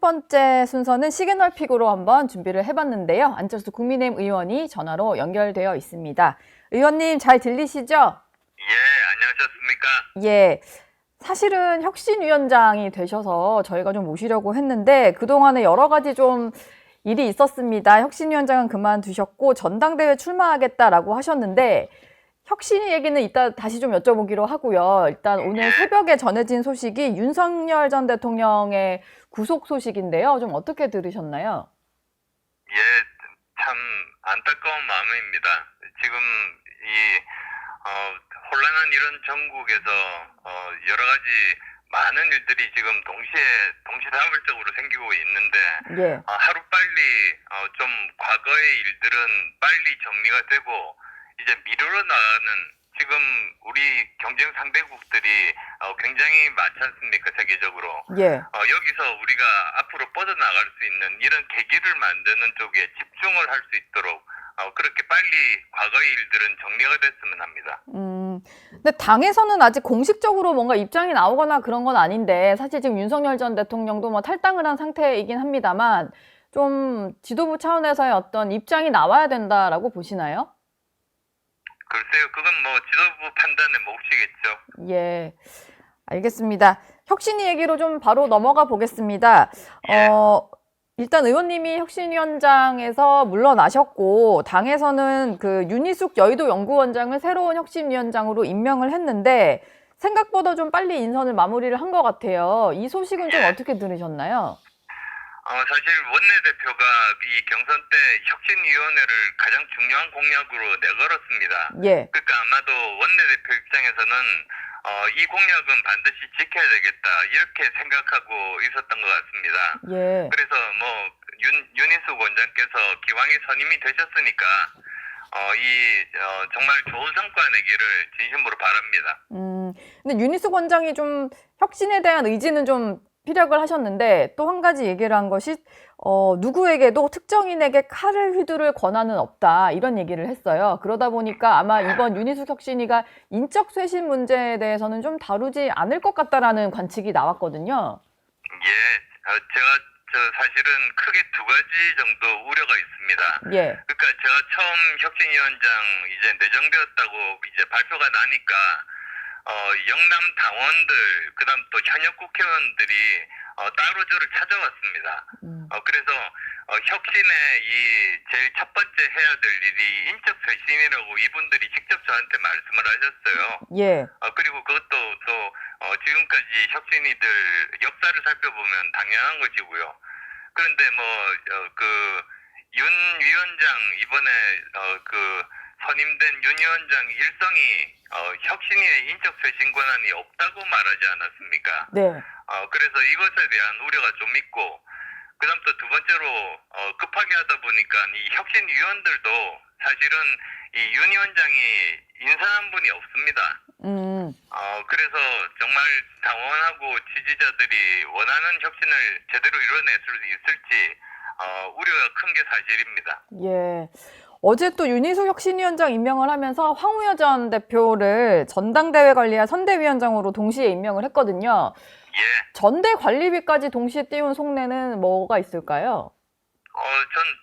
번째 순서는 시계넓히기로 한번 준비를 해봤는데요. 안철수 국민의힘 의원이 전화로 연결되어 있습니다. 의원님 잘 들리시죠? 예, 안녕하셨습니까? 예. 사실은 혁신위원장이 되셔서 저희가 좀 모시려고 했는데 그동안에 여러 가지 좀 일이 있었습니다. 혁신위원장은 그만두셨고 전당대회 출마하겠다라고 하셨는데 혁신 얘기는 이따 다시 좀 여쭤보기로 하고요. 일단 오늘 새벽에 전해진 소식이 윤석열 전 대통령의 구속 소식인데요. 좀 어떻게 들으셨나요? 예, 참 안타까운 마음입니다. 지금 이 혼란한 이런 전국에서 여러 가지 많은 일들이 지금 동시다발적으로 생기고 있는데 예. 하루빨리 좀 과거의 일들은 빨리 정리가 되고 이제 미루어 나가는 지금 우리 경쟁 상대국들이 굉장히 많지 않습니까? 세계적으로. 예. 여기서 우리가 앞으로 뻗어나갈 수 있는 이런 계기를 만드는 쪽에 집중을 할 수 있도록 그렇게 빨리 과거의 일들은 정리가 됐으면 합니다. 근데 당에서는 아직 공식적으로 뭔가 입장이 나오거나 그런 건 아닌데 사실 지금 윤석열 전 대통령도 뭐 탈당을 한 상태이긴 합니다만 좀 지도부 차원에서의 어떤 입장이 나와야 된다라고 보시나요? 글쎄요, 그건 뭐 지도부 판단의 몫이겠죠. 예, 알겠습니다. 혁신위 얘기로 좀 바로 넘어가 보겠습니다. 일단 의원님이 혁신위원장에서 물러나셨고 당에서는 그 윤희숙 여의도 연구원장을 새로운 혁신위원장으로 임명을 했는데 생각보다 좀 빨리 인선을 마무리를 한 것 같아요. 이 소식은 좀 어떻게 들으셨나요? 사실 원내대표가 이 경선 때 혁신위원회를 가장 중요한 공약으로 내걸었습니다. 예, 그러니까 아마도 원내대표 입장에서는 이 공약은 반드시 지켜야 되겠다 이렇게 생각하고 있었던 것 같습니다. 예. 그래서 뭐 윤희숙 원장께서 기왕에 선임이 되셨으니까 정말 좋은 성과 내기를 진심으로 바랍니다. 근데 윤희숙 원장이 좀 혁신에 대한 의지는 좀 피력을 하셨는데 또 한 가지 얘기를 한 것이 누구에게도 특정인에게 칼을 휘두를 권한은 없다 이런 얘기를 했어요. 그러다 보니까 아마 이번 윤희숙 혁신위가 인적 쇄신 문제에 대해서는 좀 다루지 않을 것 같다라는 관측이 나왔거든요. 예, 제가 사실은 크게 두 가지 정도 우려가 있습니다. 예, 그러니까 제가 처음 혁신위원장 이제 내정되었다고 이제 발표가 나니까 영남 당원들 그다음 또 현역 국회의원들이 따로 저를 찾아왔습니다. 그래서 혁신의 이 제일 첫 번째 해야 될 일이 인적 쇄신이라고 이분들이 직접 저한테 말씀을 하셨어요. 예, 그리고 그것도 또 지금까지 혁신이들 역사를 살펴보면 당연한 것이고요. 그런데 뭐 윤 위원장 이번에 선임된 윤 위원장 일성이 혁신위의 인적 쇄신 권한이 없다고 말하지 않았습니까? 네, 그래서 이것에 대한 우려가 좀 있고, 그다음 또 두 번째로 급하게 하다 보니까 이 혁신위원들도 사실은 이 윤 위원장이 인선한 분이 없습니다. 그래서 정말 당원하고 지지자들이 원하는 혁신을 제대로 이뤄낼 수 있을지 우려가 큰 게 사실입니다. 예. 어제 또 윤희숙 혁신위원장 임명을 하면서 황우여 전 대표를 전당대회 관리할 선대위원장으로 동시에 임명을 했거든요. 예. 전대 관리비까지 동시에 띄운 속내는 뭐가 있을까요?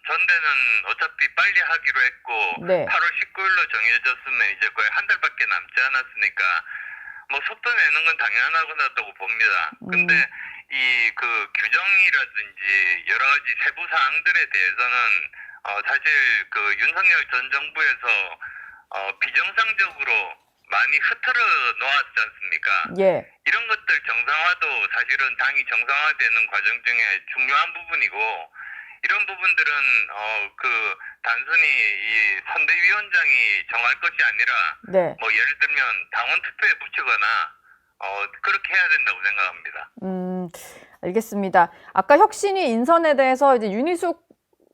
전대는 어차피 빨리 하기로 했고, 네. 8월 19일로 정해졌으면 이제 거의 한 달밖에 남지 않았으니까, 뭐 속도 내는 건 당연하다고 봅니다. 근데 이 규정이라든지 여러 가지 세부 사항들에 대해서는 사실 윤석열 전 정부에서 비정상적으로 많이 흐트러 놓았지 않습니까? 예. 이런 것들 정상화도 사실은 당이 정상화되는 과정 중에 중요한 부분이고, 이런 부분들은 단순히 이 선대위원장이 정할 것이 아니라 네. 뭐 예를 들면 당원 투표에 붙이거나 그렇게 해야 된다고 생각합니다. 알겠습니다. 아까 혁신위 인선에 대해서 이제 윤희숙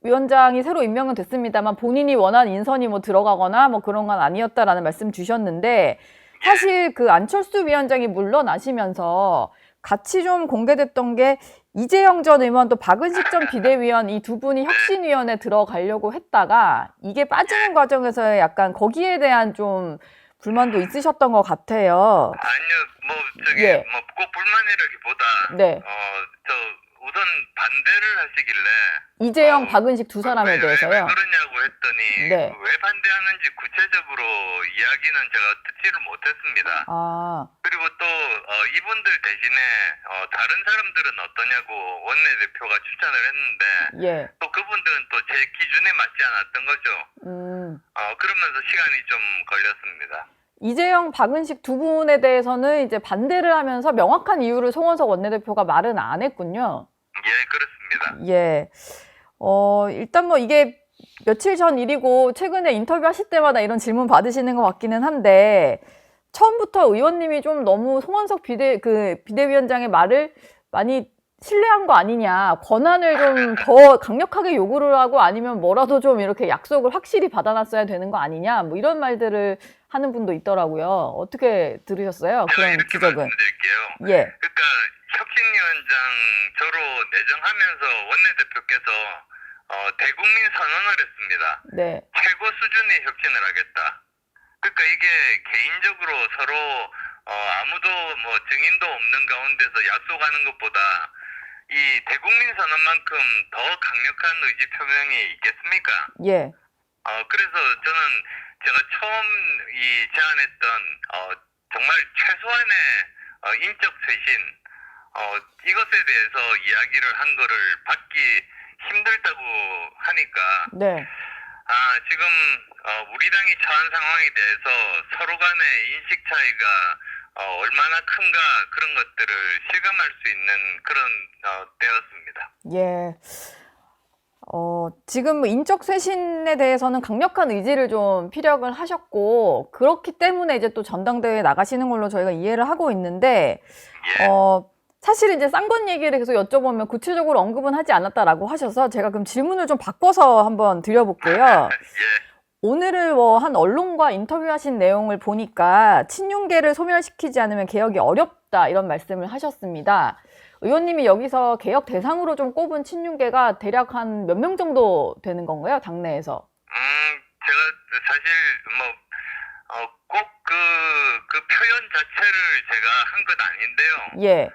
위원장이 새로 임명은 됐습니다만 본인이 원한 인선이 뭐 들어가거나 뭐 그런 건 아니었다라는 말씀 주셨는데 사실 그 안철수 위원장이 물러나시면서 같이 좀 공개됐던 게 이재영 전 의원 또 박은식 전 비대위원 이 두 분이 혁신위원회 들어가려고 했다가 이게 빠지는 과정에서의 약간 거기에 대한 좀 불만도 있으셨던 것 같아요. 아니요, 뭐 예. 뭐 꼭 불만이라기보다 네. 우선 반대를 하시길래 이재영, 박은식 두 사람에 왜 대해서요. 그러냐고 했더니 네. 왜 반대하는지 구체적으로 이야기는 제가 듣지를 못했습니다. 아, 그리고 또 이분들 대신에 다른 사람들은 어떠냐고 원내대표가 추천을 했는데 예. 또 그분들은 또 제 기준에 맞지 않았던 거죠. 그러면서 시간이 좀 걸렸습니다. 이재영, 박은식 두 분에 대해서는 이제 반대를 하면서 명확한 이유를 송원석 원내대표가 말은 안 했군요. 예, 그렇습니다. 예. 일단 뭐 이게 며칠 전 일이고 최근에 인터뷰 하실 때마다 이런 질문 받으시는 것 같기는 한데 처음부터 의원님이 좀 너무 송원석 비대위원장의 말을 많이 신뢰한 거 아니냐, 권한을 좀 더 강력하게 요구를 하고 아니면 뭐라도 좀 이렇게 약속을 확실히 받아놨어야 되는 거 아니냐, 뭐 이런 말들을 하는 분도 있더라고요. 어떻게 들으셨어요? 제가 그런 이렇게 지적은. 말씀드릴게요. 예. 그러니까 혁신위원장 저로 내정하면서 원내대표께서 대국민 선언을 했습니다. 네. 최고 수준의 혁신을 하겠다. 그러니까 이게 개인적으로 서로 아무도 뭐 증인도 없는 가운데서 약속하는 것보다 이 대국민 선언만큼 더 강력한 의지 표명이 있겠습니까? 예. 그래서 저는 제가 처음 제안했던 정말 최소한의 인적 쇄신 이것에 대해서 이야기를 한 거를 받기 힘들다고 하니까 네. 지금 우리 당이 처한 상황에 대해서 서로 간의 인식 차이가 얼마나 큰가 그런 것들을 실감할 수 있는 그런 때였습니다. 예. 지금 뭐 인적 쇄신에 대해서는 강력한 의지를 좀 피력을 하셨고, 그렇기 때문에 이제 또 전당대회에 나가시는 걸로 저희가 이해를 하고 있는데, 예. 사실 이제 쌍권 얘기를 계속 여쭤보면 구체적으로 언급은 하지 않았다라고 하셔서 제가 그럼 질문을 좀 바꿔서 한번 드려볼게요. 예. 오늘을 뭐 한 언론과 인터뷰하신 내용을 보니까 친윤계를 소멸시키지 않으면 개혁이 어렵다 이런 말씀을 하셨습니다. 의원님이 여기서 개혁 대상으로 좀 꼽은 친윤계가 대략 한 몇 명 정도 되는 건가요? 당내에서. 제가 사실 뭐 꼭 그 표현 자체를 제가 한 건 아닌데요. 예.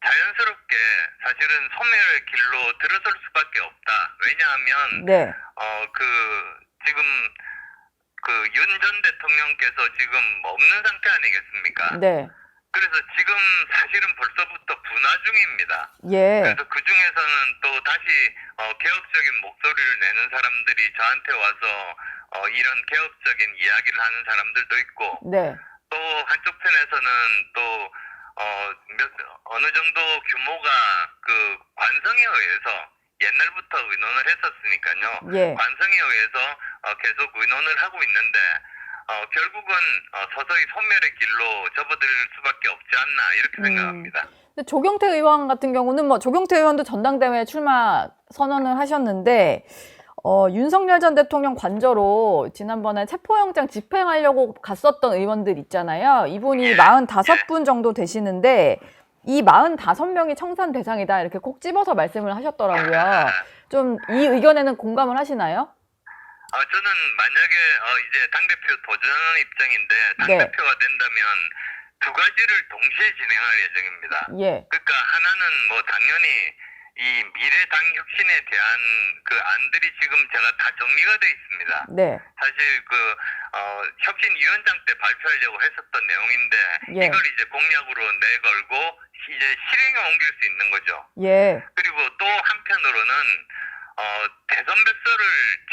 자연스럽게 사실은 소멸의 길로 들어설 수밖에 없다. 왜냐하면 네. 지금 윤 전 대통령께서 지금 없는 상태 아니겠습니까? 네. 그래서 지금 사실은 벌써부터 분화 중입니다. 예. 그래서 그 중에서는 또 다시 개혁적인 목소리를 내는 사람들이 저한테 와서 이런 개혁적인 이야기를 하는 사람들도 있고, 네. 또 한쪽 편에서는 또 어느 정도 규모가 그 관성에 의해서 옛날부터 의논을 했었으니까요. 예. 관성에 의해서 계속 의논을 하고 있는데 결국은 서서히 소멸의 길로 접어들 수밖에 없지 않나 이렇게 생각합니다. 근데 조경태 의원 같은 경우는 뭐 조경태 의원도 전당대회에 출마 선언을 하셨는데 윤석열 전 대통령 관저로 지난번에 체포영장 집행하려고 갔었던 의원들 있잖아요. 이분이 45분 정도 되시는데 이 45명이 청산 대상이다 이렇게 꼭 집어서 말씀을 하셨더라고요. 좀 이 의견에는 공감을 하시나요? 저는 만약에 이제 당대표 도전하는 입장인데 네. 당대표가 된다면 두 가지를 동시에 진행할 예정입니다. 예. 그러니까 하나는 뭐 당연히 이 미래 당 혁신에 대한 그 안들이 지금 제가 다 정리가 돼 있습니다. 네. 사실 혁신위원장 때 발표하려고 했었던 내용인데 예. 이걸 이제 공약으로 내걸고 이제 실행에 옮길 수 있는 거죠. 예. 그리고 또 한편으로는 대선 백서를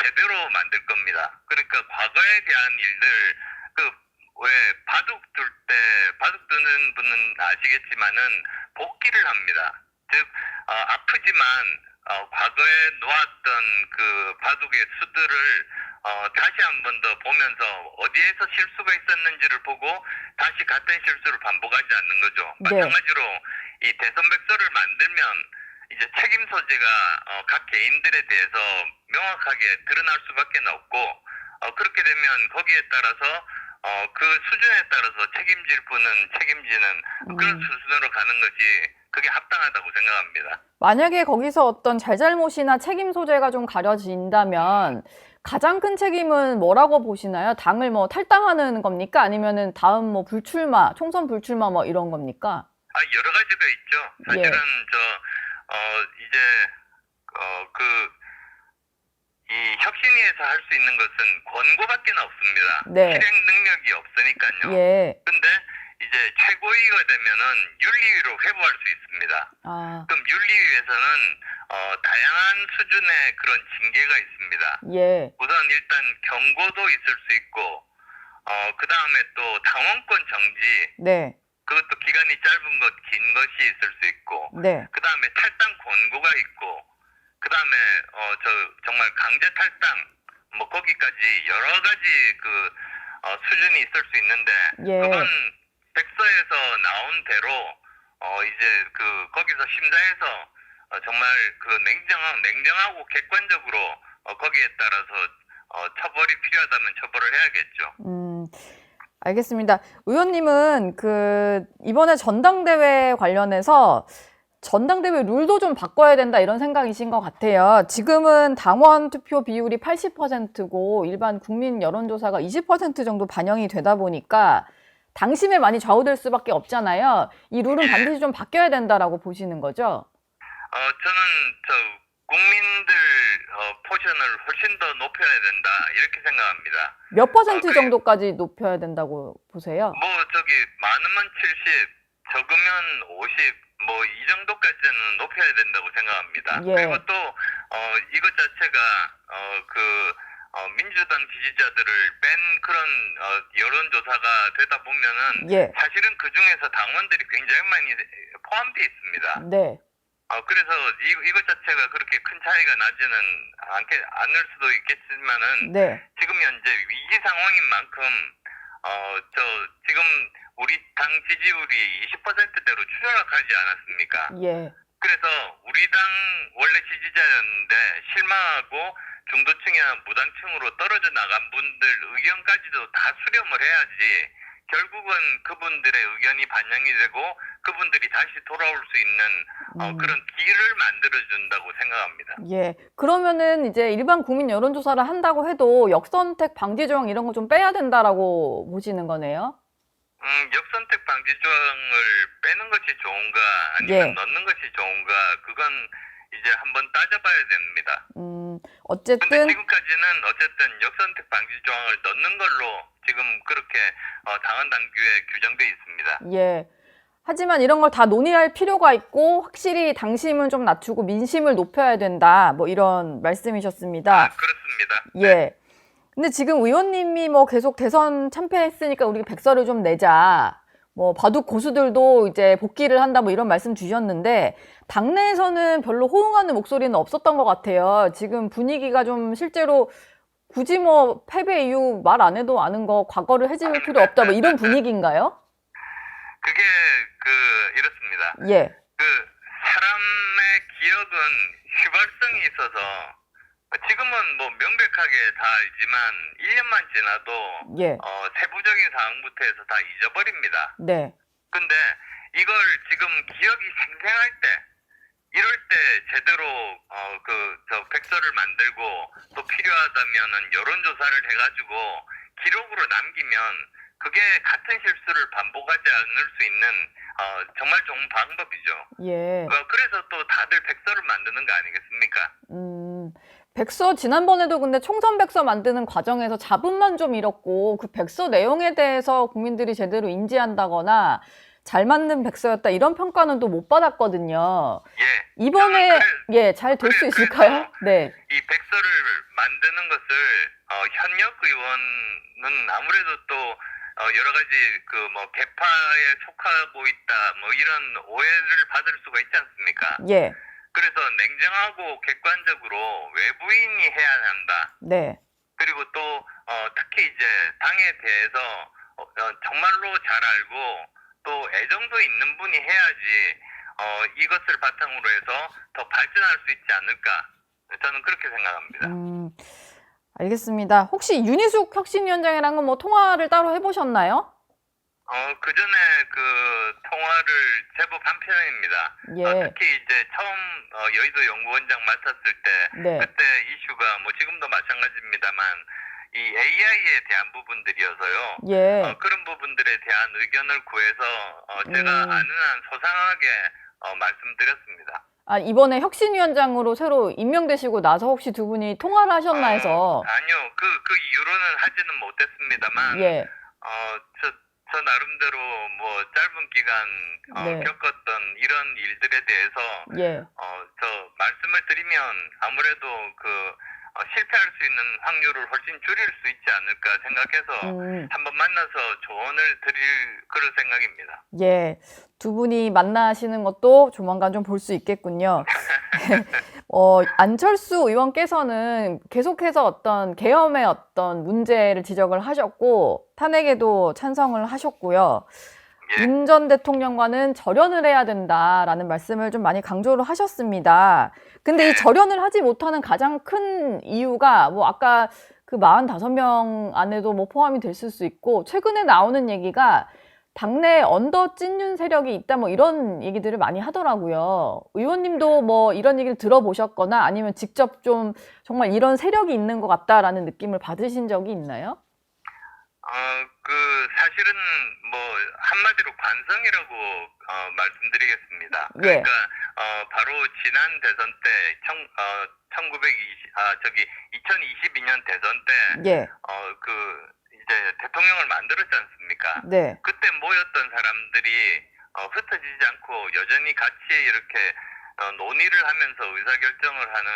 제대로 만들 겁니다. 그러니까 과거에 대한 일들 왜 바둑 두는 분은 아시겠지만은 복귀를 합니다. 즉 아프지만 과거에 놓았던 그 바둑의 수들을 다시 한 번 더 보면서 어디에서 실수가 있었는지를 보고 다시 같은 실수를 반복하지 않는 거죠. 네. 마찬가지로 이 대선 백서를 만들면 이제 책임 소재가 각 개인들에 대해서 명확하게 드러날 수밖에 없고 그렇게 되면 거기에 따라서 그 수준에 따라서 책임질 분은 책임지는 그런 수준으로 가는 것이 그게 합당하다고 생각합니다. 만약에 거기서 어떤 잘잘못이나 책임 소재가 좀 가려진다면 가장 큰 책임은 뭐라고 보시나요? 당을 뭐 탈당하는 겁니까? 아니면은 다음 뭐 총선 불출마 뭐 이런 겁니까? 여러 가지가 있죠. 사실은 이제 이 혁신위에서 할 수 있는 것은 권고밖에 없습니다. 네. 실행 능력이 없으니까요. 예. 근데 이제 최고위가 되면은 윤리위로 회부할 수 있습니다. 아, 그럼 윤리위에서는 다양한 수준의 그런 징계가 있습니다. 예. 우선 일단 경고도 있을 수 있고, 그 다음에 또 당원권 정지, 네. 그것도 기간이 짧은 것, 긴 것이 있을 수 있고, 네. 그 다음에 탈당 권고가 있고, 그 다음에 정말 강제 탈당, 뭐 거기까지 여러 가지 수준이 있을 수 있는데, 예. 그건 백서에서 나온 대로 이제 거기서 심사해서 정말 냉정하고 객관적으로 거기에 따라서 처벌이 필요하다면 처벌을 해야겠죠. 알겠습니다. 의원님은 이번에 전당대회 관련해서 전당대회 룰도 좀 바꿔야 된다 이런 생각이신 것 같아요. 지금은 당원 투표 비율이 80%고 일반 국민 여론조사가 20% 정도 반영이 되다 보니까 당심에 많이 좌우될 수밖에 없잖아요. 이 룰은 반드시 좀 바뀌어야 된다라고 보시는 거죠? 저는 국민들 포션을 훨씬 더 높여야 된다 이렇게 생각합니다. 몇 퍼센트 정도까지 높여야 된다고 보세요? 많으면 70, 적으면 50, 뭐 이 정도까지는 높여야 된다고 생각합니다. 예. 그리고 또 이것 자체가 민주당 지지자들을 뺀 그런 여론조사가 되다 보면은 예. 사실은 그 중에서 당원들이 굉장히 많이 포함되어 있습니다. 네. 그래서 이것 자체가 그렇게 큰 차이가 나지는 않을 수도 있겠지만은 네. 지금 현재 위기 상황인 만큼 지금 우리 당 지지율이 20%대로 추락하지 않았습니까? 예. 그래서 우리 당 원래 지지자였는데 실망하고 중도층이나 무당층으로 떨어져 나간 분들 의견까지도 다 수렴을 해야지 결국은 그분들의 의견이 반영이 되고 그분들이 다시 돌아올 수 있는 그런 기회를 만들어준다고 생각합니다. 예. 그러면은 이제 일반 국민 여론조사를 한다고 해도 역선택 방지 조항 이런 거 좀 빼야 된다라고 보시는 거네요? 역선택 방지 조항을 빼는 것이 좋은가 아니면 예. 넣는 것이 좋은가 그건 이제 한번 따져봐야 됩니다. 근데 어쨌든 지금까지는 어쨌든 역선택 방지 조항을 넣는 걸로 지금 그렇게 당헌 당규에 규정돼 있습니다. 예. 하지만 이런 걸 다 논의할 필요가 있고 확실히 당심은 좀 낮추고 민심을 높여야 된다. 뭐 이런 말씀이셨습니다. 그렇습니다. 예. 근데 지금 의원님이 뭐 계속 대선 참패했으니까 우리 백서를 좀 내자. 뭐 바둑 고수들도 이제 복귀를 한다 뭐 이런 말씀 주셨는데 당내에서는 별로 호응하는 목소리는 없었던 것 같아요. 지금 분위기가 좀 실제로 굳이 뭐 패배 이유 말 안 해도 아는 거 과거를 해질 필요 없다 뭐 이런 분위기인가요? 그게 이렇습니다. 예. 사람의 기억은 휘발성이 있어서 지금은 뭐 명백하게 다 알지만 1년만 지나도 예. 세부적인 사항부터 해서 다 잊어버립니다. 네. 근데 이걸 지금 기억이 생생할 때 이럴 때 제대로 백서를 만들고 또 필요하다면은 여론조사를 해가지고 기록으로 남기면 그게 같은 실수를 반복하지 않을 수 있는 정말 좋은 방법이죠. 예. 그래서 또 다들 백서를 만드는 거 아니겠습니까? 백서 지난번에도 근데 총선 백서 만드는 과정에서 잡음만 좀 잃었고 그 백서 내용에 대해서 국민들이 제대로 인지한다거나 잘 만든 백서였다 이런 평가는 또 못 받았거든요. 예. 이번에 예, 잘 될 수 있을까요? 네. 이 백서를 만드는 것을 현역 의원은 아무래도 또 여러 가지 개파에 속하고 있다 뭐 이런 오해를 받을 수가 있지 않습니까? 예. 그래서 냉정하고 객관적으로 외부인이 해야 한다. 네. 그리고 또 특히 이제 당에 대해서 정말로 잘 알고 또 애정도 있는 분이 해야지 이것을 바탕으로 해서 더 발전할 수 있지 않을까. 저는 그렇게 생각합니다. 알겠습니다. 혹시 윤희숙 혁신위원장이랑은 뭐 통화를 따로 해보셨나요? 그 전에 통화를 제법 한 편입니다. 예. 특히 이제 처음 여의도 연구원장 맡았을 때 네. 그때 이슈가 뭐 지금도 마찬가지입니다만 이 AI에 대한 부분들이어서요. 예. 그런 부분들에 대한 의견을 구해서 제가 아는 한 소상하게 말씀드렸습니다. 아, 이번에 혁신위원장으로 새로 임명되시고 나서 혹시 두 분이 통화를 하셨나 해서. 아니요. 그 이후로는 하지는 못했습니다만, 예, 저 나름대로 뭐 짧은 기간 네. 겪었던 이런 일들에 대해서 예. 저 말씀을 드리면 아무래도 실패할 수 있는 확률을 훨씬 줄일 수 있지 않을까 생각해서 한번 만나서 조언을 드릴 그런 생각입니다. 예. 두 분이 만나시는 것도 조만간 좀 볼 수 있겠군요. 안철수 의원께서는 계속해서 어떤 계엄의 어떤 문제를 지적을 하셨고, 탄핵에도 찬성을 하셨고요. 예. 윤 전 대통령과는 절연을 해야 된다라는 말씀을 좀 많이 강조를 하셨습니다. 근데 이 절연을 하지 못하는 가장 큰 이유가 뭐 아까 그 45명 안에도 뭐 포함이 됐을 수 있고, 최근에 나오는 얘기가 당내 언더 찐윤 세력이 있다 뭐 이런 얘기들을 많이 하더라고요. 의원님도 뭐 이런 얘기를 들어보셨거나 아니면 직접 좀 정말 이런 세력이 있는 것 같다라는 느낌을 받으신 적이 있나요? 사실은 뭐 한마디로 관성이라고 말씀드리겠습니다. 예. 그러니까 바로 지난 대선 때 2022년 대선 때 예. 이제 대통령을 만들었지 않습니까? 네. 그때 모였던 사람들이 흩어지지 않고 여전히 같이 이렇게 논의를 하면서 의사결정을 하는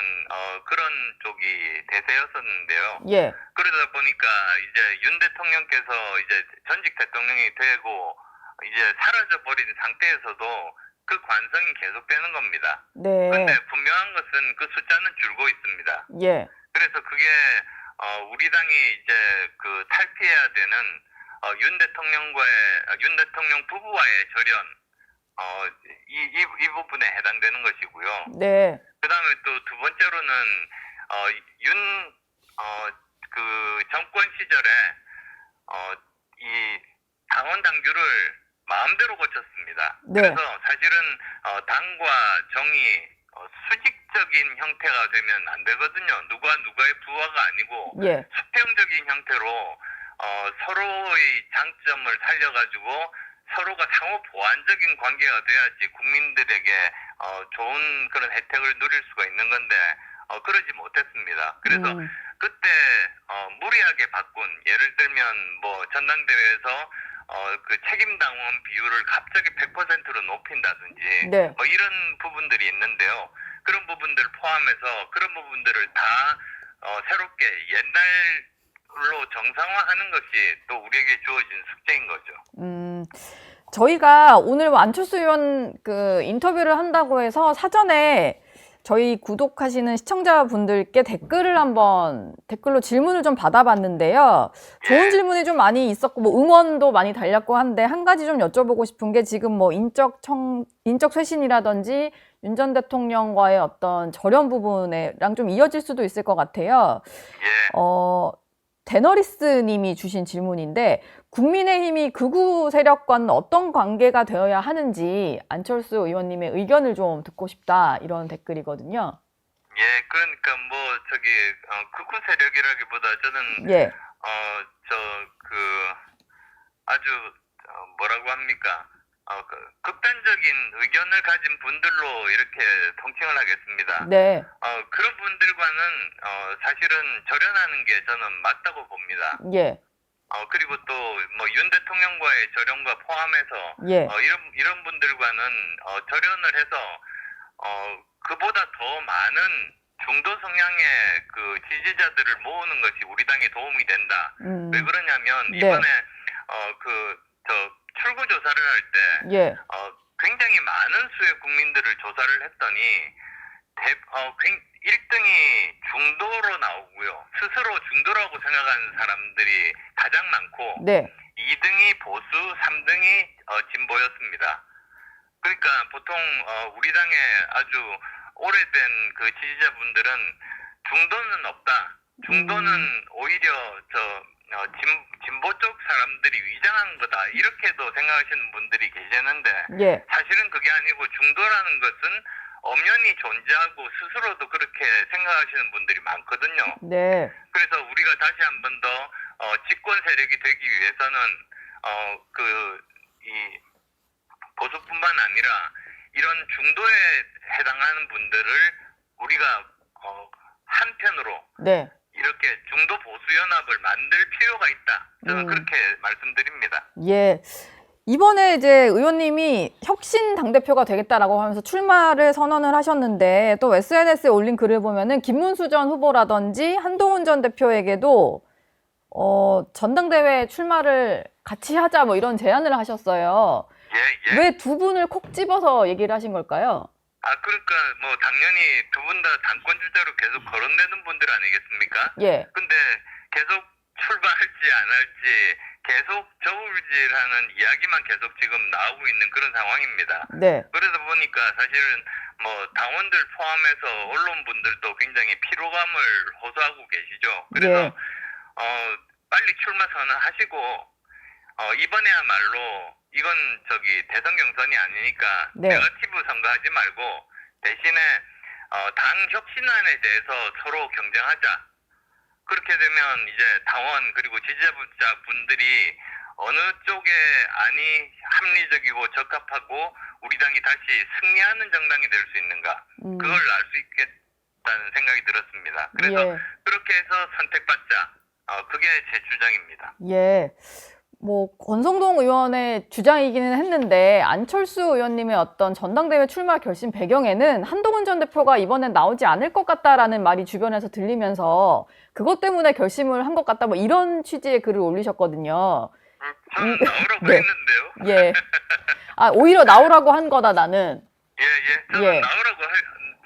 그런 쪽이 대세였었는데요. 예. 그러다 보니까 이제 윤 대통령께서 이제 전직 대통령이 되고 이제 사라져 버린 상태에서도 그 관성이 계속되는 겁니다. 네. 근데 분명한 것은 그 숫자는 줄고 있습니다. 예. 그래서 그게 우리 당이 이제 탈피해야 되는 윤 대통령 부부와의 절연 이 부분에 해당되는 것이고요. 네. 그다음에 또 두 번째로는 정권 시절에 이 당원 당규를 마음대로 고쳤습니다. 네. 그래서 사실은 당과 정이 수직적인 형태가 되면 안 되거든요. 누가 누가의 부하가 아니고 예. 수평적인 형태로 서로의 장점을 살려가지고 서로가 상호 보완적인 관계가 돼야지 국민들에게 좋은 그런 혜택을 누릴 수가 있는 건데 그러지 못했습니다. 그래서 그때 무리하게 바꾼 예를 들면 뭐 전당대회에서 책임 당원 비율을 갑자기 100%로 높인다든지 네. 뭐 이런 부분들이 있는데요. 그런 부분들을 포함해서 그런 부분들을 다 새롭게 옛날로 정상화하는 것이 또 우리에게 주어진 숙제인 거죠. 저희가 오늘 안철수 의원 그 인터뷰를 한다고 해서 사전에 저희 구독하시는 시청자분들께 댓글로 질문을 좀 받아봤는데요. 좋은 질문이 좀 많이 있었고, 뭐 응원도 많이 달렸고 한데, 한 가지 좀 여쭤보고 싶은 게 지금 뭐 인적 쇄신이라든지 윤 전 대통령과의 어떤 절연 부분이랑 좀 이어질 수도 있을 것 같아요. 데너리스 님이 주신 질문인데, 국민의힘이 극우 세력과는 어떤 관계가 되어야 하는지 안철수 의원님의 의견을 좀 듣고 싶다, 이런 댓글이거든요. 예, 그러니까 뭐 극우 세력이라기보다 저는 예. 아주 뭐라고 합니까? 극단적인 의견을 가진 분들로 이렇게 통칭을 하겠습니다. 네. 그런 분들과는 사실은 절연하는 게 저는 맞다고 봅니다. 예. 그리고 또 뭐 윤 대통령과의 절연과 포함해서 예. 이런 분들과는 절연을 해서 그보다 더 많은 중도 성향의 지지자들을 모으는 것이 우리 당에 도움이 된다. 왜 그러냐면 네. 이번에 출구 조사를 할 때 예. 굉장히 많은 수의 국민들을 조사를 했더니 1등이 중도로 나오고요. 스스로 중도라고 생각하는 사람들이 가장 많고 네. 2등이 보수, 3등이 진보였습니다. 그러니까 보통 우리 당의 아주 오래된 지지자분들은 중도는 없다. 중도는 오히려 진보 쪽 사람들이 위장한 거다. 이렇게도 생각하시는 분들이 계시는데 예. 사실은 그게 아니고 중도라는 것은 엄연히 존재하고 스스로도 그렇게 생각하시는 분들이 많거든요. 네. 그래서 우리가 다시 한 번 더 집권 세력이 되기 위해서는 이 보수뿐만 아니라 이런 중도에 해당하는 분들을 우리가 한편으로 네. 이렇게 중도 보수 연합을 만들 필요가 있다. 저는 그렇게 말씀드립니다. 예. 이번에 이제 의원님이 혁신 당대표가 되겠다라고 하면서 출마를 선언을 하셨는데 또 SNS에 올린 글을 보면은 김문수 전 후보라든지 한동훈 전 대표에게도 전당대회 출마를 같이 하자 뭐 이런 제안을 하셨어요. 예, 예. 왜 두 분을 콕 집어서 얘기를 하신 걸까요? 그러니까 뭐 당연히 두 분 다 당권 주자로 계속 거론되는 분들 아니겠습니까? 예. 근데 계속 출마할지 안 할지 계속 저울질하는 이야기만 계속 지금 나오고 있는 그런 상황입니다. 네. 그러다 보니까 사실은 뭐 당원들 포함해서 언론분들도 굉장히 피로감을 호소하고 계시죠. 그래서 예. 빨리 출마 선언하시고 이번에야말로 이건 대선 경선이 아니니까 네. 네거티브 선거하지 말고 대신에 당 혁신안에 대해서 서로 경쟁하자. 그렇게 되면 이제 당원 그리고 지지자분들이 어느 쪽에 안이 합리적이고 적합하고 우리 당이 다시 승리하는 정당이 될 수 있는가 그걸 알 수 있겠다는 생각이 들었습니다. 그래서 예. 그렇게 해서 선택받자. 그게 제 주장입니다. 예. 뭐 권성동 의원의 주장이기는 했는데 안철수 의원님의 어떤 전당대회 출마 결심 배경에는 한동훈 전 대표가 이번엔 나오지 않을 것 같다라는 말이 주변에서 들리면서 그것 때문에 결심을 한 것 같다 뭐 이런 취지의 글을 올리셨거든요. 저는 나오라고 네. 했는데요. 예. 오히려 나오라고 한 거다 나는. 예. 저는 예. 나오라고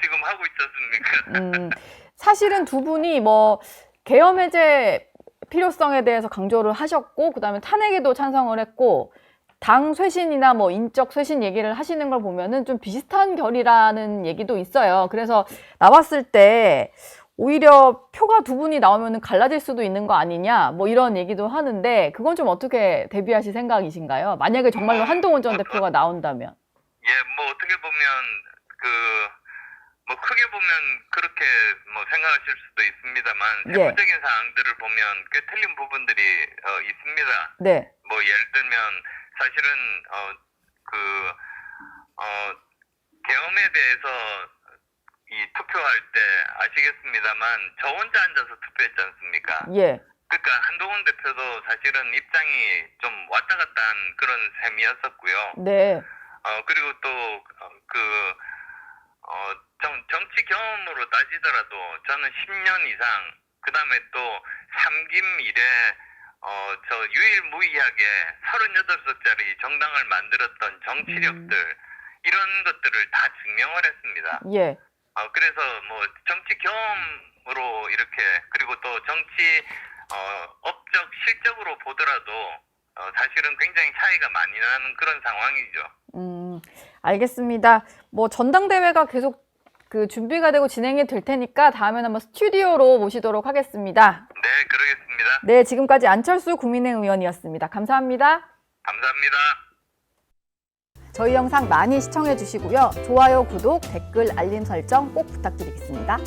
지금 하고 있었습니까? 사실은 두 분이 뭐 계엄 해제 필요성에 대해서 강조를 하셨고 그다음에 탄핵에도 찬성을 했고 당 쇄신이나 뭐 인적 쇄신 얘기를 하시는 걸 보면은 좀 비슷한 결이라는 얘기도 있어요. 그래서 나왔을 때 오히려 표가 두 분이 나오면은 갈라질 수도 있는 거 아니냐 뭐 이런 얘기도 하는데 그건 좀 어떻게 대비하실 생각이신가요? 만약에 정말로 한동훈 전 대표가 나온다면. 예, 뭐 어떻게 보면 뭐 크게 보면 그렇게 뭐 생각하실 수도 있습니다만 세부적인 사항들을 보면 꽤 틀린 부분들이 있습니다. 네. 뭐 예를 들면 사실은 계엄에 대해서 이 투표할 때 아시겠습니다만 저 혼자 앉아서 투표했지 않습니까? 예. 그러니까 한동훈 대표도 사실은 입장이 좀 왔다 갔다 한 그런 셈이었었고요. 네. 그리고 또 정치 경험으로 따지더라도 저는 10년 이상 그다음에 또 3김 이래 유일무이하게 38석짜리 정당을 만들었던 정치력들 이런 것들을 다 증명을 했습니다. 예. 그래서 뭐 정치 경험으로 이렇게 그리고 또 정치 업적 실적으로 보더라도 사실은 굉장히 차이가 많이 나는 그런 상황이죠. 알겠습니다. 뭐 전당대회가 계속 준비가 되고 진행이 될 테니까 다음에는 한번 스튜디오로 모시도록 하겠습니다. 네, 그러겠습니다. 네, 지금까지 안철수 국민의힘 의원이었습니다. 감사합니다. 감사합니다. 저희 영상 많이 시청해 주시고요. 좋아요, 구독, 댓글, 알림 설정 꼭 부탁드리겠습니다.